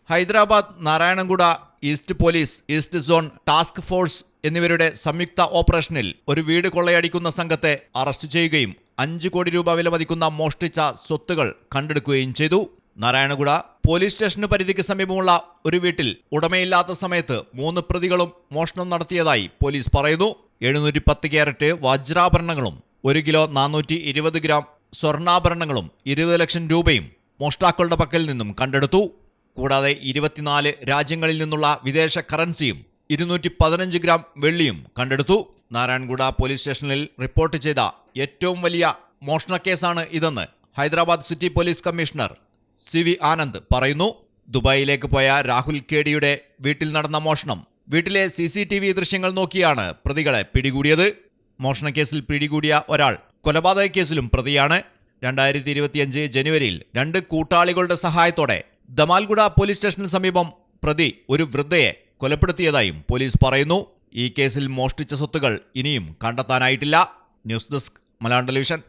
Hyderabad, Narayanguda east police, east zone task force എന്നിവരുടെ സംയുക്ത ഓപ്പറേഷനിൽ ഒരു വീട് കൊള്ളയടിക്കുന്ന സംഘത്തെ അറസ്റ്റ് ചെയ്യുകയും 5 കോടി രൂപ വില മതിക്കുന്ന മോഷ്ടിച്ച സ്വത്തുകൾ കണ്ടെടുക്കുകയും ചെയ്തു. നാരായണഗുഡ പോലീസ് സ്റ്റേഷന് പരിധിക്ക് സമീപമുള്ള ഒരു വീട്ടിൽ ഉടമയില്ലാത്ത സമയത്ത് 3 പ്രതികളും മോഷണം നടത്തിയതായി പോലീസ് പറയുന്നു. 710 ക്യാരറ്റ് വജ്രാഭരണങ്ങളും 1 കിലോ 420 ഗ്രാം സ്വർണ്ണാഭരണങ്ങളും 20 ലക്ഷം രൂപയും മോഷ്ടാക്കളുടെ പക്കൽ നിന്നും കണ്ടെടുത്തു. കൂടാതെ 24 രാജ്യങ്ങളിൽ നിന്നുള്ള വിദേശ കറൻസിയും 215 ഗ്രാം വെള്ളിയും കണ്ടെടുത്തു. നാരായൺഗുഡ പോലീസ് സ്റ്റേഷനിൽ റിപ്പോർട്ട് ചെയ്ത ഏറ്റവും വലിയ മോഷണക്കേസാണ് ഇതെന്ന് Hyderabad city police commissioner CV Anand പറയുന്നു. ദുബായിലേക്ക് പോയ രാഹുൽ കേഡിയുടെ വീട്ടിൽ നടന്ന മോഷണം വീട്ടിലെ CCTV ദൃശ്യങ്ങൾ നോക്കിയാണ് പ്രതികളെ പിടികൂടിയത്. മോഷണക്കേസിൽ പിടികൂടിയ ഒരാൾ കൊലപാതക കേസിലും പ്രതിയാണ്. 2025 ജനുവരിയിൽ 2 കൂട്ടാളികളുടെ സഹായത്തോടെ ദമാൽഗുഡ പോലീസ് സ്റ്റേഷന് സമീപം പ്രതി ഒരു വൃദ്ധയെ കൊലപ്പെടുത്തിയതായും പോലീസ് പറയുന്നു. ഈ കേസിൽ മോഷ്ടിച്ച സ്വത്തുകൾ ഇനിയും കണ്ടെത്താനായിട്ടില്ല. News desk Malayalam television.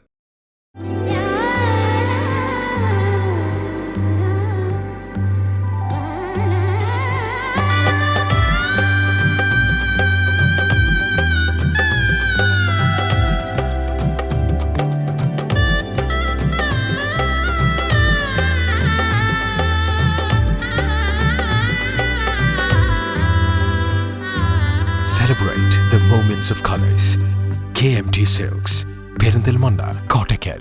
Celebrate the moments of colors. KMT Silks, Perindalmanda, Kottakkal.